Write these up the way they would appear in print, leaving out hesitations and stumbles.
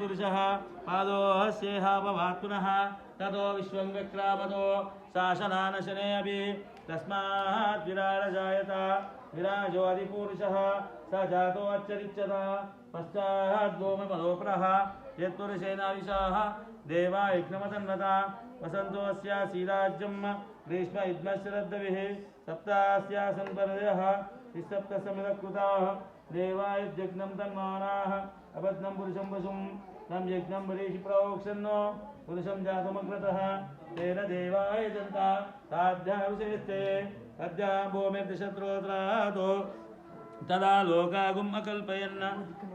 पुरुषः पादोऽस्येहापवात्पुनः ततो विश्वं विक्रामतो शासनानशने अपि तस्मात् विराजजायत विराजो अधिपुरुषः स जातो अच्छरिच्यत पश्चाद्भूमिमलोपरः यत्पुरुषेणाविशाः देवा यज्ञमतन्वता वसन्तोऽस्यासीराज्यं ग्रीष्म युग्मश्रद्धभिः सप्तास्यासन् परदयः विसप्तसमिदकृताः देवा यज्ञं तन्मानाः अबद्धं पुरुषं वसुं तं यज्ञं वरीषि प्रोक्षन्नो पुरुषं जातमग्रतः तेन देवाय जनता साध्याविशेषते सद्या भूमिर्दिशत्रोत्रातो तदा लोकागुम् अकल्पयन्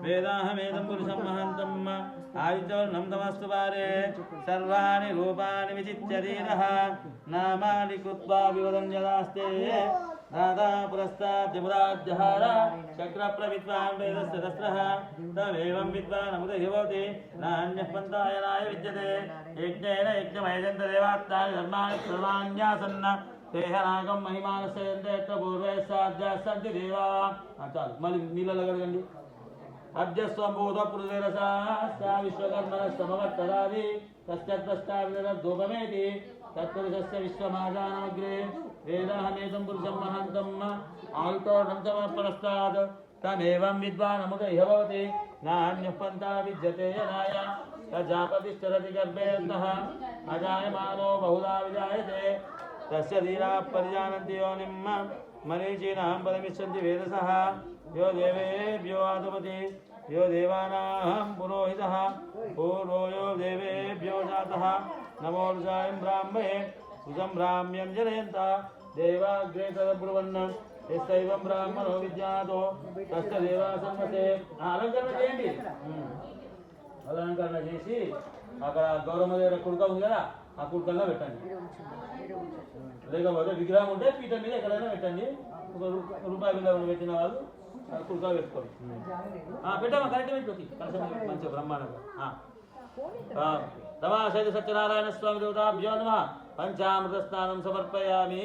वेदाहमेदं पुरुषं महन्तम् आदित्यवर्णं तमस्तु पारे सर्वाणि रूपाणि विचित्य धीरः नामानि कृत्वा विवदन् यदास्ते दादा पुरस्ताद्यमुदाद्यहार चक्रप्रविद्वान् वेदस्य दस्रः तमेवं विद्वान् अमुदहि भवति नान्यः पन्थायनाय विद्यते यज्ञेन यज्ञमयजन्त देवात्तानि धर्माणि सर्वाण्यासन्न तेहनागम महिमानस्य पूर्वे साध्यासन्ति देवा चाल मళ్ళీ నీళ్ళలో కడగండి అభ్యస్వంభూత పురుషరసా సా విశ్వకర్మణస్తమవర్తదాది తస్యద్వస్తావిరద్ధూపమేతి తత్పురుషస్య విశ్వమాజానమగ్రే వేదాహమేతం పురుషం మహంతం ఆయుతోర్ణం సమర్పణస్తాద్ తమేవం విద్వానముద ఇహ భవతి నాన్యః పంథా విద్యతే యనాయ తజాపతిశ్చరతి గర్భేऽन्तः అజాయమానో బహుళా విజాయతే तस्य धीरा परिजानन्ति योनिं मरीचीनां पदमिच्छन्ति वेदसः यो देवेभ्यो आदपति यो देवानां पुरोहितः पूर्वो यो देवेभ्यो जातः नमो ऋषायं ब्राह्मणे सुजं ब्राह्म्यं जनयन्त देवाग्रे तदब्रुवन् यस्यैवं ब्राह्मणो विद्यातो तस्य देवा सन्मते अलङ्करण చేయండి అలంకరణ చేసి అక్కడ గౌరమ్మ దగ్గర కుడుక ఉంది కదా ఆ కుడుకల్లో పెట్టండి లేకపోతే విగ్రహం ఉంటే పీఠం మీద ఎక్కడైనా పెట్టండి ఒక రూపాయి విలువ పెట్టిన వాళ్ళు కుడుక పెట్టుకోండి పెట్టామా కరెక్ట్ పెట్టుకోండి మంచిగా బ్రహ్మాండంగా రమాశైత సత్యనారాయణ స్వామి దేవతాభ్యో నమః పంచామృత స్నానం సమర్పయామి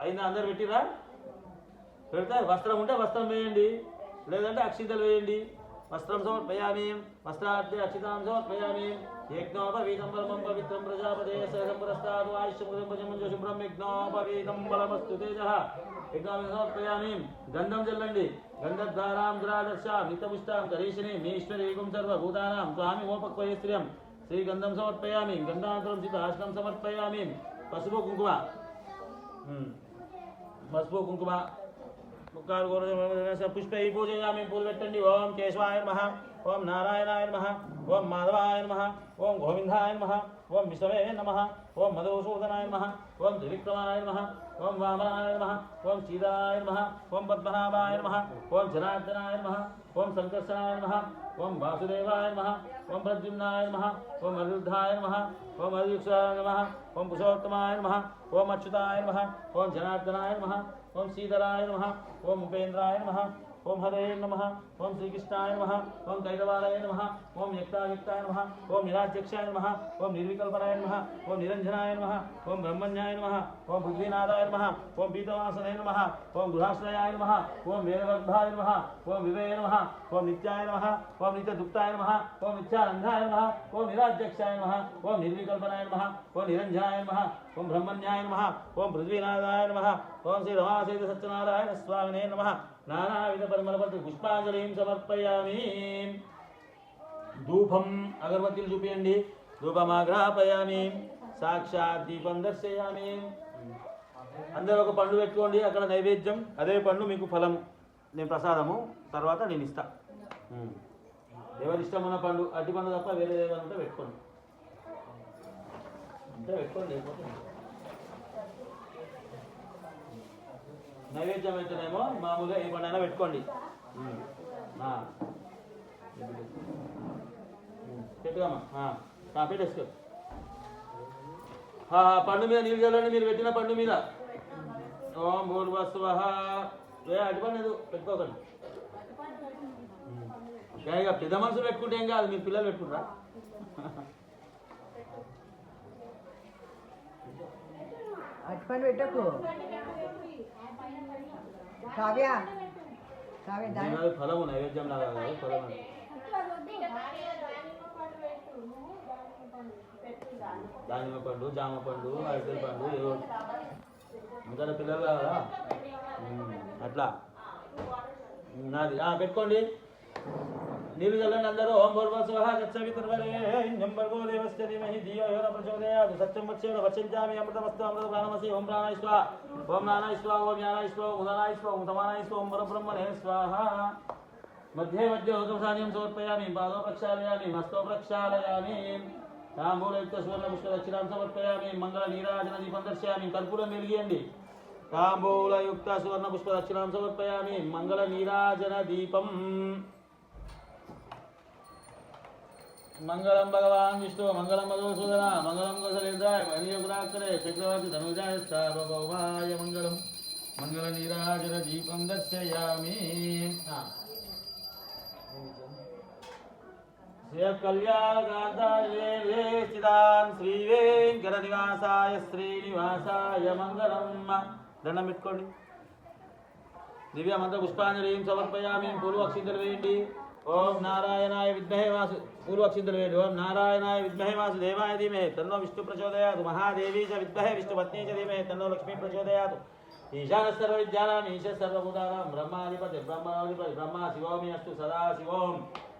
అయినా అందరు పెట్టిరా పెడతారు వస్త్రం ఉంటే వస్త్రం వేయండి లేదంటే అక్షింతలు వేయండి वस्त्रं समर्पयामि वस्त्राद्य अक्षितां समर्पयामि यज्ञोपवीतं परमं पवित्रं प्रजापते सहं पुरस्तादु आयुष्यमुदं भजमं शुभ्रं यज्ञोपवीतं बलमस्तु तेजः यज्ञं समर्पयामि गन्धं चल्लंడి गन्धद्वारां दुरादर्शां नित्यपुष्टां करीशिनीं ईश्वरीगुं सर्वभूतानां स्वामी मोपक्वयस्त्रियं श्रीगन्धं समर्पयामि गन्धान्तरं चिताश्रं समर्पयामि पशुभो कुङ्कुम पशुभो कुङ्कुम पुष्पै पूजयामि फूल पेट्टंడి ओम केशवाय नमः ओम नारायणाय नमः ओम माधवाय नमः ओम गोविंदाय नमः ओम विष्णवे नमः ओम मधुसूदनाय नमः ओम त्रिविक्रमाय नमः ओम वामनाय नमः ओम सीताय नमः ओम पद्मनाभाय नमः ओम जनार्दनाय नमः ओम संकर्षणाय नमः ओम वासुदेवाय नमः ओम प्रद्युम्नाय नमः ओम अनिरुद्धाय नमः ओम अधीक्षाय नमः ओम पुरुषोत्तमाय नमः ओम अच्युताय नमः ओम जनार्दनाय नमः ओम श्रीधराय नमः ओम उपेन्द्राय नमः ओम हरे नमः ओम श्रीकृष्णाय नमः ओम कैरवालय नमः ओम यक्तायुक्ताय नमः ओम निराध्यक्षाय नमः ओम निर्विकल्पनाय नमः ओम निरंजनाय नमः ओम ब्रह्मण्याय नमः ओम पृथ्वीनाथाय नमः ओम पीतवासनाय नमः ओम गृहाश्रयाय नमः ओम वेदवर्धाय नमः ओम विवेय नमः ओम नित्याय नमः ओम नित्यदुक्ताय नमः ओम नित्यानन्दाय नमः ओम निराध्यक्षाय नमः ओम निर्विकल्पनाय नमः ओम निरंजनाय नमः ओम ब्रह्मण्याय नमः ओम पृथ्वीनाथाय नमः ओम श्री रमासहित सत्यनारायण स्वामिने नमः नानाविध परिमलपत्र पुष्पांजलिं समर्पयामि धूपम अगरबत्तीలు చూపియండి ధూపమాగ్రహపయామి సాక్షాత్ దీపం దర్శయామి అందరూ ఒక పండు పెట్టుకోండి అక్కడ నైవేద్యం అదే పండు మీకు ఫలం నేను ప్రసాదము తర్వాత నేను ఇస్తా ఎవరి ఇష్టం ఉన్న పండు అట్టి పండు తప్ప వేరే ఏదైనా ఉంటే పెట్టుకోండి అంటే పెట్టుకోండి లేకపోతే నైవేద్యం అయితేనేమో మామూలుగా ఏ పండైనా పెట్టుకోండి పెట్టుకోమా పెట్టేసుకో పండు మీద నీళ్ళు చల్లండి మీరు పెట్టిన పండు మీద ఓం భూర్భస్వ అటు పండు పెట్టుకోకండి ఇక పెద్ద మనుషులు పెట్టుకుంటే ఏం కాదు మీరు పిల్లలు పెట్టుకుంటారా అటుపని పెట్టకు కావ్య ఫలము నైవేద్యం లాగా ఫలం దానిమ్మ పండు, జామ పండు, అరటి పండు, ఏదో ఇంకా పిల్లలు కావాలా అట్లా నాది పెట్టుకోండి. నీళ్ళు చల్లండి అందరూ. ఓం భూర్భువస్సువః తత్సవితుర్వరేణ్యం భర్గో దేవస్య ధీమహి ధియో యో న ప్రచోదయాత్. సత్యం వచ్యేన వచంచామి అమృతమస్తు అమృత ప్రాణమసి. ఓం ప్రాణాయ స్వాహా, ఓం నానాయ స్వాహా, ఓం జ్ఞానాయ స్వాహా, ఓం ఉదనాయ స్వాహా, ఓం సమానాయ స్వాహా, ఓం పరబ్రహ్మణే స్వాహా. మధ్యే మధ్య హోతసాన్యం సమర్పయామి, పాదో ప్రక్షాళయామి, హస్తో ప్రక్షాళయామి, తాంబూలయుక్త సువర్ణపుష్ప దక్షిణాం సమర్పయామి, మంగళ నీరాజన దీపం దర్శయామి. కర్పూరం వెలిగియండి. తాంబూలయుక్త సువర్ణపుష్ప దక్షిణాం సమర్పయామి, మంగళ నీరాజన దీపం. మంగళం భగవాన్ విష్ణు, మంగళం మధుసూదన, మంగళం కౌసలేంద్రాయ, మణియుగ్రాక్షరే, చక్రవర్తి ధనుజాయ సార్వభౌమాయ మంగళం. మంగళ నీరాజన దీపం దర్శయామి. శ్రీ కళ్యాణకాంతాయ స్థితాన్ శ్రీ వెంకట నివాసాయ శ్రీనివాసాయ మంగళం. దండం పెట్టుకోండి. దివ్య మంత్ర పుష్పాంజలిం సమర్పయామి. పూర్వ అక్షింతలు వేయండి. ఓం నారాయణాయ విద్మహే పూర్వ అక్షింతలు వేయండి. ఓం నారాయణాయ విద్మహే వాసుదేవాయ ధీమహి తన్నో విష్ణు ప్రచోదయాత్. మహాదేవీ చ విద్మహే విష్ణుపత్ని చ ధీమహి తన్నో లక్ష్మీ ప్రచోదయాత్. ఈశాన సర్వ విద్యానాం ఈశ సర్వభూతానాం బ్రహ్మాధిపతి బ్రహ్మాధిపతి బ్రహ్మ శివోమి అస్తు సదా శివోం.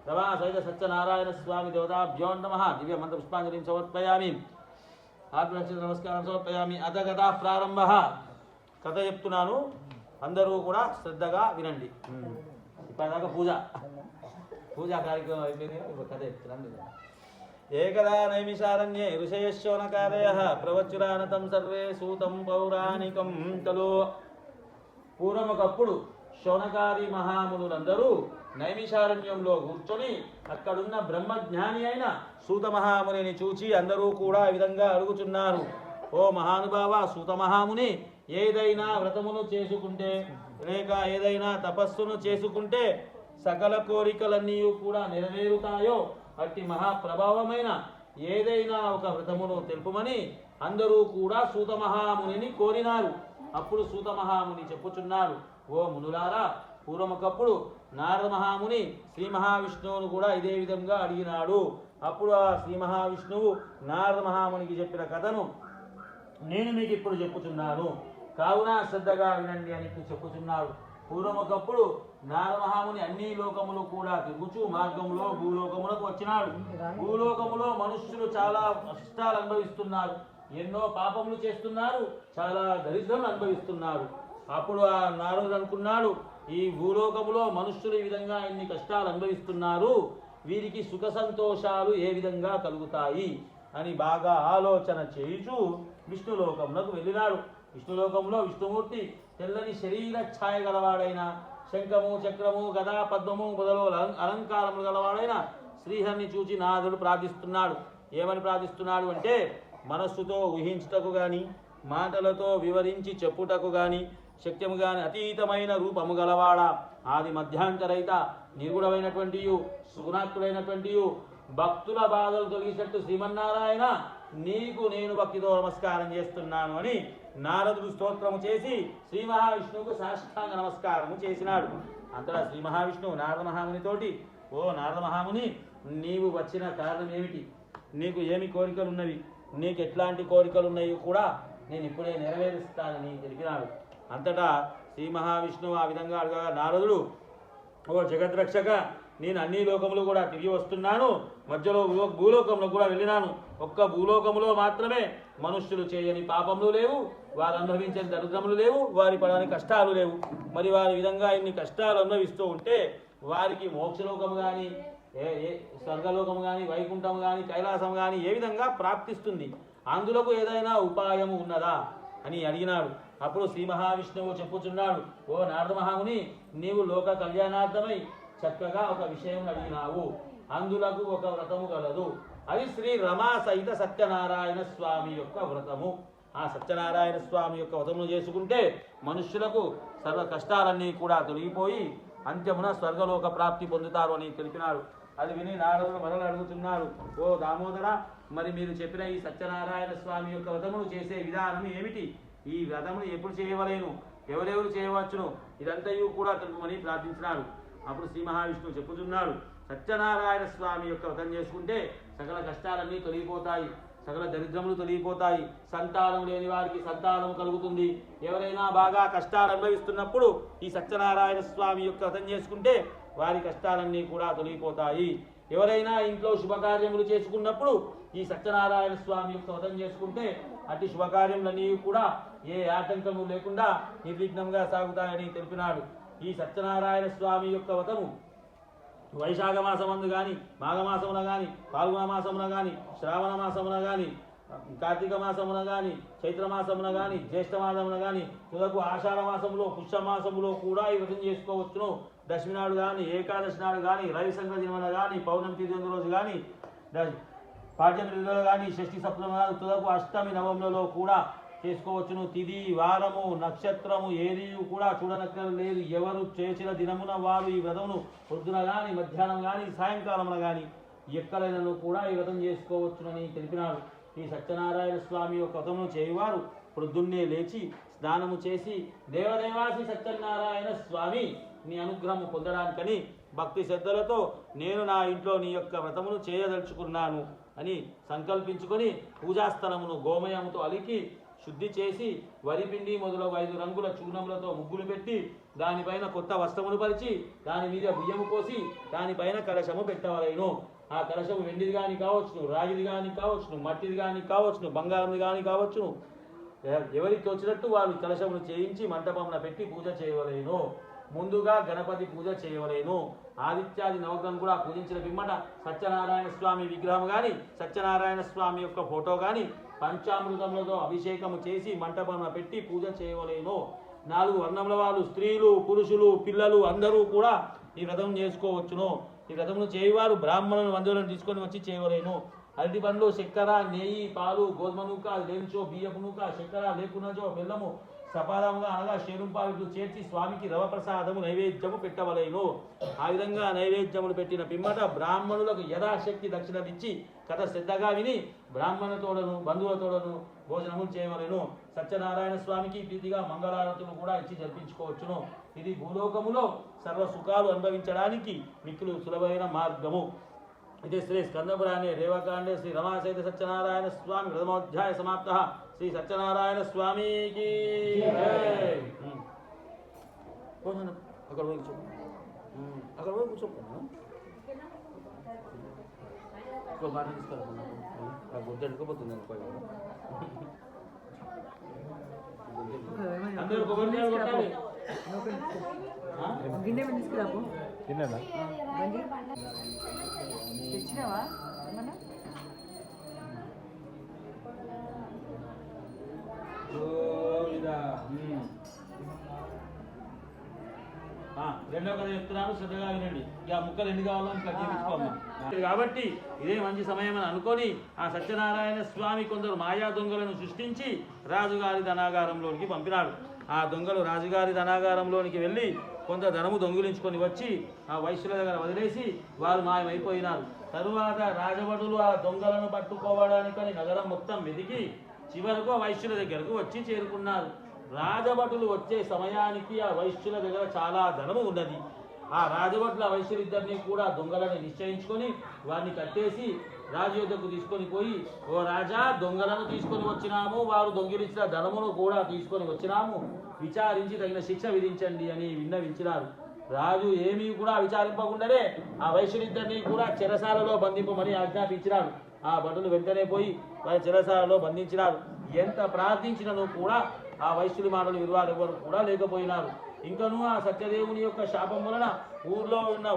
రమా సహిత సత్యనారాయణ స్వామి దేవతాభ్యో నమః. దివ్య మంత్ర పుష్పాంజలిం సమర్పయామి. ఆత్మరక్షణ నమస్కారం సమర్పయామి. అత కథా ప్రారంభ. కథ చెప్తున్నాను, అందరూ కూడా శ్రద్ధగా వినండి. ఇప్పటిదాకా పూజా కార్యక్రమం అయిపోయింది. ఇప్పుడు కథ చెప్తున్నాను. ఏకదా నైమిషారణ్యే ఋషయశోనకాదయః ప్రవచ్చురానతం సర్వే సూతం పౌరాణికం తలో. పూర్వం ఒకప్పుడు శౌనకాది మహామునులందరూ నైమిషారణ్యంలో కూర్చొని అక్కడున్న బ్రహ్మజ్ఞాని అయిన సూత మహామునిని చూచి అందరూ కూడా ఈ విధంగా అడుగుతున్నారు. ఓ మహానుభావ సూత మహాముని, ఏదైనా వ్రతమును చేసుకుంటే లేక ఏదైనా తపస్సును చేసుకుంటే సకల కోరికలన్నీ కూడా నెరవేరుతాయో అట్టి మహాప్రభావమైన ఏదైనా ఒక వ్రతమును తెలుపమని అందరూ కూడా సూత మహామునిని కోరినారు. అప్పుడు సూత మహాముని చెప్పుచున్నారు, ఓ మునులారా, పూర్వమొకప్పుడు నారద మహాముని శ్రీ మహావిష్ణువును కూడా ఇదే విధంగా అడిగినాడు. అప్పుడు ఆ శ్రీ మహావిష్ణువు నారద మహామునికి చెప్పిన కథను నేను మీకు ఇప్పుడు చెప్పుచున్నాను, కావున శ్రద్ధగా వినండి అని చెప్పుచున్నాడు. పూర్వమొకప్పుడు నారద మహాముని అన్ని లోకములు కూడా తిరుగుచూ మార్గంలో భూలోకములకు వచ్చినాడు. భూలోకములో మనుష్యులు చాలా కష్టాలు అనుభవిస్తున్నారు, ఎన్నో పాపములు చేస్తున్నారు, చాలా దరిద్రం అనుభవిస్తున్నారు. అప్పుడు ఆ నారదుడు అనుకున్నాడు, ఈ భూలోకములో మనుష్యులు ఈ విధంగా ఎన్ని కష్టాలు అనుభవిస్తున్నారు, వీరికి సుఖ సంతోషాలు ఏ విధంగా కలుగుతాయి అని బాగా ఆలోచన చేయుచూ విష్ణులోకమునకు వెళ్ళినాడు. విష్ణులోకంలో విష్ణుమూర్తి తెల్లని శరీర ఛాయ గలవాడైన శంఖము చక్రము గదా పద్మము మొదలు అలంకారములు గలవాడైన శ్రీహరిని చూచి నారదుడు ప్రార్థిస్తున్నాడు. ఏమని ప్రార్థిస్తున్నాడు అంటే, మనస్సుతో ఊహించుటకు గాని మాటలతో వివరించి చెప్పుటకు గాని శక్యము గాని అతీతమైన రూపము గలవాడ, ఆది మధ్యాంతరహిత నిర్గుణమైనటువంటి సుగుణాత్ముడైనటువంటి భక్తుల బాధలు తొలగించినట్టు శ్రీమన్నారాయణ, నీకు నేను భక్తితో నమస్కారం చేస్తున్నాను అని నారదుడు స్తోత్రము చేసి శ్రీ మహావిష్ణువుకు సాష్టాంగ నమస్కారము చేసినాడు. అంతటా శ్రీ మహావిష్ణువు నారద మహామునితోటి, ఓ నారద మహాముని, నీవు వచ్చిన కారణం ఏమిటి, నీకు ఏమి కోరికలు ఉన్నవి, నీకు ఎట్లాంటి కోరికలు ఉన్నాయి కూడా నేను ఇప్పుడే నెరవేరుస్తానని తెలిపినాడు. అంతటా శ్రీ మహావిష్ణువు ఆ విధంగా అడగగా నారదుడు, ఓ జగద్రక్షక, నేను అన్ని లోకములు కూడా తిరిగి వస్తున్నాను, మధ్యలో భూలోకంలో కూడా వెళ్ళినాను. ఒక్క భూలోకములో మాత్రమే మనుష్యులు చేయని పాపములు లేవు, వారు అనుభవించని దరిద్రములు లేవు, వారి పడని కష్టాలు లేవు. మరి వారి విధంగా ఇన్ని కష్టాలు అనుభవిస్తూ ఉంటే వారికి మోక్షలోకము కానీ స్వర్గలోకము కానీ వైకుంఠము కానీ కైలాసం కానీ ఏ విధంగా ప్రాప్తిస్తుంది, అందులకు ఏదైనా ఉపాయము ఉన్నదా అని అడిగినాడు. అప్పుడు శ్రీ మహావిష్ణువు చెప్పుచున్నాడు, ఓ నారద మహాముని, నీవు లోక కళ్యాణార్థమై చక్కగా ఒక విషయం అడిగినావు, అందులకు ఒక వ్రతము గలదు. అది శ్రీ రమా సహిత సత్యనారాయణ స్వామి యొక్క వ్రతము. ఆ సత్యనారాయణ స్వామి యొక్క వ్రతమును చేసుకుంటే మనుష్యులకు సర్వ కష్టాలన్నీ కూడా తొలగిపోయి అంత్యమున స్వర్గలోక ప్రాప్తి పొందుతారు అని తెలిపినాడు. అది విని నారదుడు మరల అడుగుతున్నాడు, ఓ దామోదర, మరి మీరు చెప్పిన ఈ సత్యనారాయణ స్వామి యొక్క వ్రతమును చేసే విధానం ఏమిటి, ఈ వ్రతమును ఎప్పుడు చేయవలేను, ఎవరెవరు చేయవచ్చును, ఇదంతయు కూడా తెలుపమని ప్రార్థించినాడు. అప్పుడు శ్రీ మహావిష్ణువు చెప్పుచున్నాడు, సత్యనారాయణ స్వామి యొక్క వ్రతం చేసుకుంటే సకల కష్టాలన్నీ తొలగిపోతాయి, సకల దరిద్రములు తొలగిపోతాయి, సంతానం లేని వారికి సంతానం కలుగుతుంది. ఎవరైనా బాగా కష్టాలు అనుభవిస్తున్నప్పుడు ఈ సత్యనారాయణ స్వామి యొక్క వ్రతం చేసుకుంటే వారి కష్టాలన్నీ కూడా తొలగిపోతాయి. ఎవరైనా ఇంట్లో శుభకార్యములు చేసుకున్నప్పుడు ఈ సత్యనారాయణ స్వామి యొక్క వ్రతం చేసుకుంటే అట్టి శుభకార్యములన్నీ కూడా ఏ ఆటంకము లేకుండా నిర్విఘ్నంగా సాగుతాయని తెలిపినాడు. ఈ సత్యనారాయణ స్వామి యొక్క వ్రతము వైశాఖ మాసమందు కానీ, మాఘమాసమున కానీ, పాల్గొన మాసమున కానీ, శ్రావణ మాసమున కానీ, కార్తీక మాసమున కానీ, చైత్రమాసమున కానీ, జ్యేష్ఠ మాసమున కానీ, తుదకు ఆషాఢ మాసములో, పుష్యమాసములో కూడా ఈ వ్రతం చేసుకోవచ్చును. దశమి నాడు కానీ, ఏకాదశి నాడు కానీ, రవి సంక్రాంతి దినమున కానీ, పౌర్ణమి తిథి రోజు కానీ, పాఠ్యమిలో కానీ, షష్ఠి సప్తమి నాడు, తుదకు అష్టమి నవములలో కూడా చేసుకోవచ్చును. తిథి, వారము, నక్షత్రము ఏది కూడా చూడనక్కర్లేదు. ఎవరు చేసిన దినమున వారు ఈ వ్రతమును పొద్దున కానీ, మధ్యాహ్నం కానీ, సాయంకాలమున కానీ ఎక్కడైనా కూడా ఈ వ్రతం చేసుకోవచ్చునని తెలిపినాడు. ఈ సత్యనారాయణ స్వామి యొక్క వ్రతమును చేయువారు పొద్దున్నే లేచి స్నానము చేసి దేవదేవాసి సత్యనారాయణ స్వామి నీ అనుగ్రహము పొందడానికని భక్తి శ్రద్ధలతో నేను నా ఇంట్లో నీ యొక్క వ్రతమును చేయదలుచుకున్నాను అని సంకల్పించుకొని పూజాస్థలమును గోమయముతో అలికి శుద్ధి చేసి వరిపిండి మొదలగు 5 రంగుల చూర్ణములతో ముగ్గులు పెట్టి దానిపైన కొత్త వస్త్రమును పరిచి దాని మీద బియ్యము పోసి దానిపైన కలశము పెట్టవలెను. ఆ కలశము వెండిది కానీ కావచ్చును, రాగిది కానీ కావచ్చును, మట్టిది కానీ కావచ్చును, బంగారంది కానీ కావచ్చును. ఎవరికి వచ్చినట్టు వారు కలశమును చేయించి మంటపమున పెట్టి పూజ చేయవలేను. ముందుగా గణపతి పూజ చేయవలేను. ఆదిత్యాది నవగ్రహం కూడా పూజించిన పిమ్మట సత్యనారాయణ స్వామి విగ్రహం కానీ, సత్యనారాయణ స్వామి యొక్క ఫోటో కానీ పంచామృతములతో అభిషేకము చేసి మంటపమున పెట్టి పూజ చేయవలేను. 4 వర్ణముల వాళ్ళు, స్త్రీలు, పురుషులు, పిల్లలు అందరూ కూడా ఈ వ్రతం చేసుకోవచ్చును. ఈ వ్రతమును చేయవారు బ్రాహ్మణులను వందలను తీసుకొని వచ్చి చేయవలేను. అరటి పండ్లు, చక్కెర, నెయ్యి, పాలు, గోధుమ నూక లేనిచో బియ్యపు నూక, చక్కెర లేకున్నచో బెల్లము సపాదముగా అనగా శేరుంపాలు చేర్చి స్వామికి రవప్రసాదము నైవేద్యము పెట్టవలేను. ఆ విధంగా నైవేద్యములు పెట్టిన పిమ్మట బ్రాహ్మణులకు యథాశక్తి దక్షిణమిచ్చి కథ శ్రద్ధగా విని బ్రాహ్మణతోడను బంధువులతోడను భోజనములు చేయవలేను. సత్యనారాయణ స్వామికి ప్రీతిగా మంగళారతులు కూడా ఇచ్చి జరిపించుకోవచ్చును. ఇది భూలోకములో సర్వ సుఖాలు అనుభవించడానికి మిక్కులు సులభమైన మార్గము. ఇది శ్రీ స్కందపురాణే రేవకాండే శ్రీ రమాసేత సత్యనారాయణ స్వామి ప్రథమోధ్యాయ సమాప్త. శ్రీ సత్యనారాయణ స్వామికి అక్కడ పోయి కూర్చో, అక్కడ పోయి కూర్చోకుండా మాట తీసుకురా గుడ్డ ఎడుకోపోతుంది అందరూ కొబ్బరి కొట్టాలి. గిన్నె మీద తీసుకురాపు. తిన్నాడా? తెచ్చినావా ఏమన్నా? రెండో కథ చెప్తున్నాను, శ్రద్ధగా వినండి. ఇక ముక్కలు ఎన్ని కావాలో కట్ చేయించుకోమ్మా. కాబట్టి ఇదే మంచి సమయం అని అనుకొని ఆ సత్యనారాయణ స్వామి కొందరు మాయా దొంగలను సృష్టించి రాజుగారి ధనాగారంలోనికి పంపినాడు. ఆ దొంగలు రాజుగారి ధనాగారంలోనికి వెళ్ళి కొంత ధనము దొంగిలించుకొని వచ్చి ఆ వైశ్యుల దగ్గర వదిలేసి వారు మాయమైపోయినారు. తరువాత రాజభటులు ఆ దొంగలను పట్టుకోవడానికని నగరం మొత్తం వెతికి చివరకు ఆ వైశ్యుల దగ్గరకు వచ్చి చేరుకున్నారు. రాజభటులు వచ్చే సమయానికి ఆ వైశ్యుల దగ్గర చాలా ధనము ఉన్నది. ఆ రాజభటుల వైశ్యులిద్దరినీ కూడా దొంగలని నిశ్చయించుకొని వారిని కట్టేసి రాజు యొద్దకు తీసుకొని పోయి, ఓ రాజా, దొంగలను తీసుకొని వచ్చినాము, వారు దొంగిలించిన ధనమును కూడా తీసుకొని వచ్చినాము, విచారించి తగిన శిక్ష విధించండి అని విన్నవించినారు. రాజు ఏమీ కూడా విచారింపకుండానే ఆ వైశ్యులిద్దరినీ కూడా చెరసాలలో బంధింపమని ఆజ్ఞాపించినాడు. ఆ భటులు వెంటనే పోయి వారి చెరసాలలో బంధించినారు. ఎంత ప్రార్థించినను కూడా ఆ వైశ్యుడి మాటలు విలువారు ఎవరు కూడా లేకపోయినారు. ఇంకనూ ఆ సత్యదేవుని యొక్క శాపం వలన ఊర్లో ఉన్న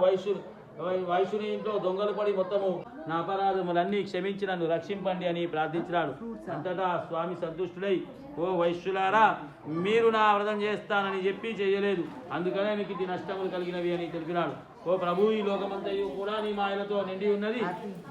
వైశ్యుని ఇంట్లో దొంగలు పడి మొత్తము నా అపరాధములన్నీ క్షమించి నన్ను రక్షింపండి అని ప్రార్థించినాడు. అంతటా స్వామి సంతుష్టుడై, ఓ వైశ్యులారా, మీరు నా వ్రతం చేస్తానని చెప్పి చేయలేదు, అందుకనే మీకు ఇది నష్టములు కలిగినవి అని తెలిపినాడు. ఓ ప్రభు, ఈ లోకమంతయు కూడా నీ మాయలతో నిండి ఉన్నది,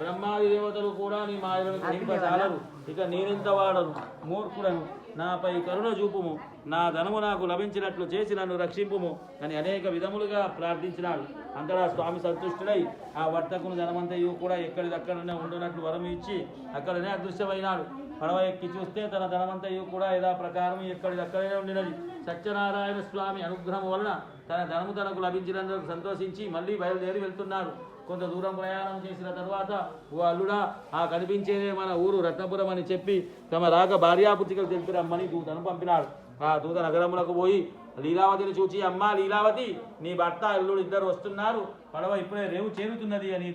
బ్రహ్మాది దేవతలు కూడా నీ మాయలను గ్రహింపజాలరు, ఇక నేనెంత వాడను, మూర్ఖుడను, నాపై కరుణ చూపుము, నా ధనము నాకు లభించినట్లు చేసి నన్ను రక్షింపుము అని అనేక విధములుగా ప్రార్థించినాడు. అంతటా స్వామి సంతుష్టుడై ఆ వర్తకుని ధనమంతయు కూడా ఎక్కడిదక్కడనే ఉండునట్లు వరం ఇచ్చి అక్కడనే అదృశ్యమైనాడు. పడవ ఎక్కి చూస్తే తన ధనమంతయు కూడా యథాప్రకారం ఎక్కడిదక్కడనే ఉండినది. సత్యనారాయణ స్వామి అనుగ్రహం వలన తన ధనము తనకు లభించినందుకు సంతోషించి మళ్ళీ బయలుదేరి వెళ్తున్నారు. కొంత దూరం ప్రయాణం చేసిన తర్వాత ఓ అల్లుడా ఆ కనిపించేదే మన ఊరు రత్నపురం అని చెప్పి తమ రాక భార్యాపుత్రికలు తెలిపి రమ్మని దూతను పంపినాడు. ఆ దూత నగరములకు పోయి లీలావతిని చూచి అమ్మా లీలావతి నీ భర్త అల్లుడు ఇద్దరు వస్తున్నారు, పడవ ఇప్పుడే రేవు చేరుతున్నది అని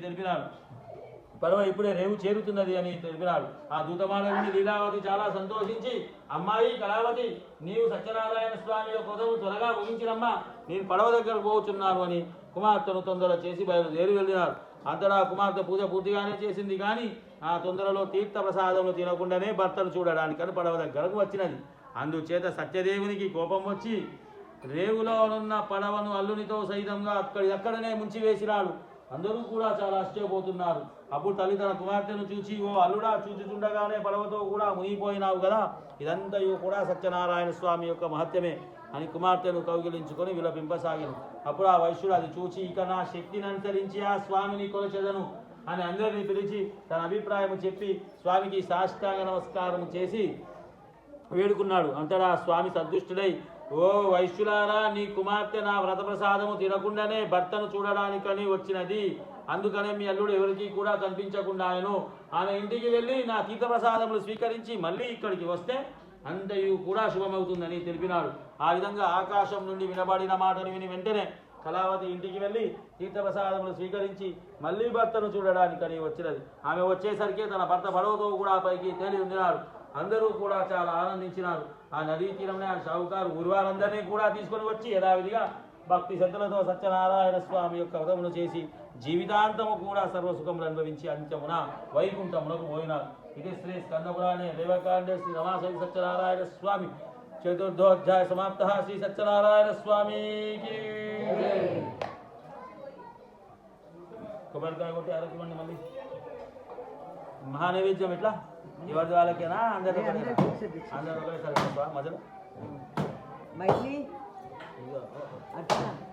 తెలిపినాడు. ఆ దూతమాడని లీలావతి చాలా సంతోషించి అమ్మాయి కళావతి నీవు సత్యనారాయణ స్వామి కోసం త్వరగా ముగించినమ్మా, నేను పడవ దగ్గర పోతున్నాను అని కుమార్తెను తొందర చేసి బయలుదేరి వెళ్ళినారు. అంతటా కుమార్తె పూజ పూర్తిగానే చేసింది కానీ ఆ తొందరలో తీర్థ ప్రసాదములు తినకుండానే భర్తను చూడడానికని పడవ దగ్గరకు వచ్చినది. అందుచేత సత్యదేవునికి కోపం వచ్చి రేవులోనున్న పడవను అల్లునితో సైతంగా అక్కడనే ముంచివేసినాడు. అందరూ కూడా చాలా ఆశ్చర్యపోతున్నారు. అప్పుడు తల్లి తన కుమార్తెను చూచి ఓ అల్లుడా చూచుచుండగానే పడవతో కూడా మునిగిపోయినావు కదా, ఇదంతయు కూడా సత్యనారాయణ స్వామి యొక్క మహత్యమే అని కుమార్తెను కౌగిలించుకొని విలపింపసాగిను. అప్పుడు ఆ వైశ్యుడు అది చూచి ఇక నా శక్తిని అనుసరించి ఆ స్వామిని కొలచెదను అని అందరినీ పిలిచి తన అభిప్రాయం చెప్పి స్వామికి సాష్టాంగ నమస్కారం చేసి వేడుకున్నాడు. అంతటా స్వామి సంతుష్టుడై ఓ వైశ్యులారా, నీ కుమార్తె నా వ్రతప్రసాదము తినకుండానే భర్తను చూడడానికని వచ్చినది, అందుకనే మీ అల్లుడు ఎవరికి కూడా కనిపించకుండా ఆమె ఇంటికి వెళ్ళి నా తీర్థప్రసాదములు స్వీకరించి మళ్ళీ ఇక్కడికి వస్తే అంతయు కూడా శుభమవుతుందని తెలిపినాడు. ఆ విధంగా ఆకాశం నుండి వినబడిన మాటను విని వెంటనే కళావతి ఇంటికి వెళ్ళి తీర్థప్రసాదములు స్వీకరించి మళ్ళీ భర్తను చూడడానికని వచ్చినది. ఆమె వచ్చేసరికి తన భర్త పడవతో కూడా పైకి తేలి ఉండినాడు. అందరూ కూడా చాలా ఆనందించినారు. ఆ నదీ తీరంలో ఆ షావుకారు ఊరివారందరినీ కూడా తీసుకొని వచ్చి యథావిధిగా భక్తి శ్రద్ధలతో సత్యనారాయణ స్వామి యొక్క వ్రతమును చేసి జీవితాంతము కూడా సర్వసుఖములు అనుభవించి అంత్యమున వైకుంఠమునకు పోయినారు. ఇది శ్రీ స్కందపురాణే దేవకాండే శ్రీ రమాసవి సత్యనారాయణ స్వామి చతుర్థోధ్యాయ సమాప్త. శ్రీ సత్యనారాయణ స్వామికి కొబ్బరికాయ కొట్టి ఆరోగ్యమండి. మళ్ళీ మహానైవేద్యం ఎట్లా ఎవరి వాళ్ళకేనా అందరూ ఒకేసారి మధ్యలో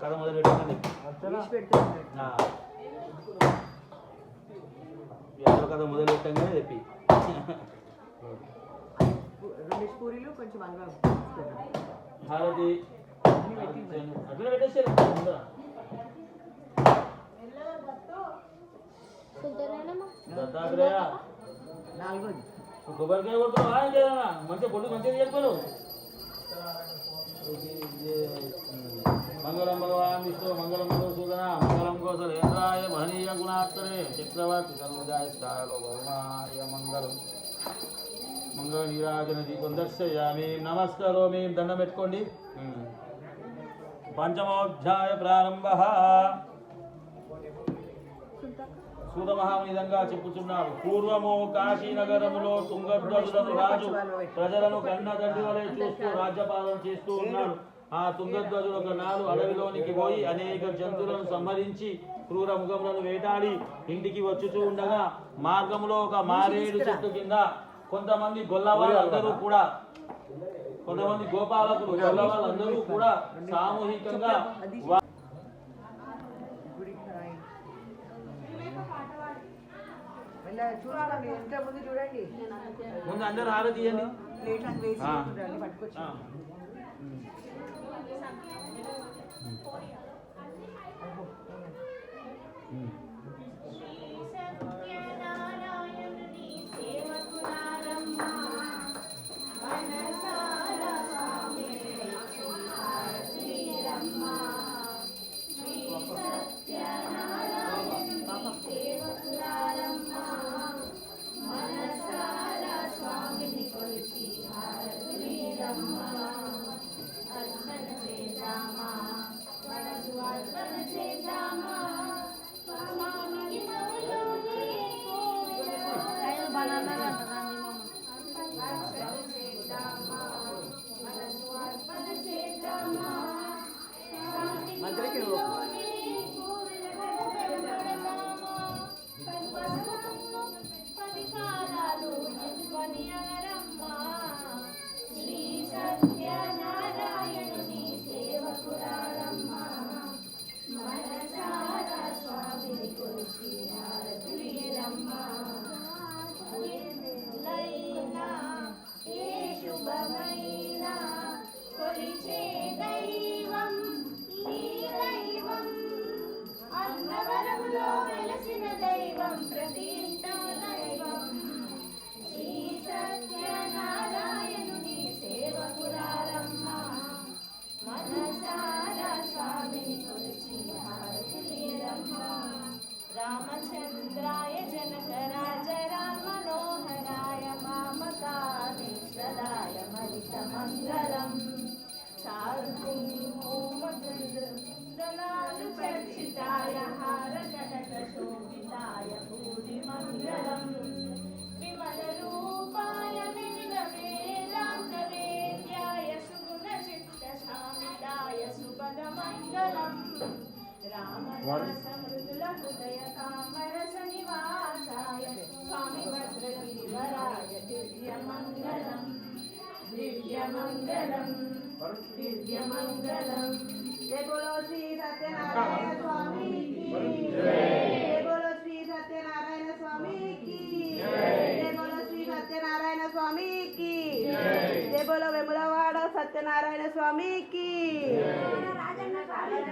కథ మొదలు పెట్టండి. ఎవరో కథ మొదలు పెట్టంగానే చెప్పి హారతి అట్లా పెట్టేసారు. దత్తాత్రేయ కొబ్బరికాయ కొడుతున్నావా ఇంకేదన్నా మంచిగా పొట్టు మంచిగా చెప్పాను. మంగళం భగవాన్ విష్ణు మంగళం మధుసూదన మంగళం కోసలేంద్రాయ మహనీయ గుణాత్మనే చక్రవర్తి తనుజాయ స్థాయ మంగళం మంగళ నీరాజన దీపం దర్శయామి నమస్కరోమి. దండం పెట్టుకోండి. పంచమోధ్యాయ ప్రారంభ. సూతమహామునిదంగా చెప్పుచున్నాడు. పూర్వము కాశీనగరములో తుంగధ్వజులను రాజు ప్రజలను కన్న తండ్రి వలె చూస్తూ రాజ్యపాలన చేస్తూ ఉన్నాడు. ఆ తుంగధ్వజుడు ఒక నాడు అడవిలోనికి పోయి అనేక జంతువులను సంహరించి క్రూర మృగములను వేటాడి ఇంటికి వచ్చుతూ ఉండగా మార్గంలో ఒక మారేడు చెట్టు కింద కొంతమంది గొల్లవాళ్ళందరూ కూడా కొంతమంది గోపాలకులు గొల్లవాళ్ళందరూ కూడా సామూహికంగా ముందు అందరూ హారతి తీయండి. जय बोलो श्री सत्यनारायण स्वामी की जय बोलो श्री सत्यनारायण स्वामी की जय बोलो श्री सत्यनारायण स्वामी की जय बोलो वेमुलवाड़ सत्यनारायण स्वामी की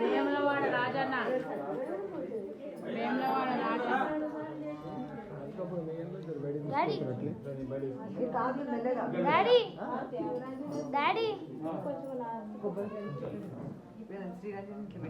వేములవాడ రాజన్న వేములవాడ రాజన్న డాడీ ये काफी मिलेगा డాడీ డాడీ श्री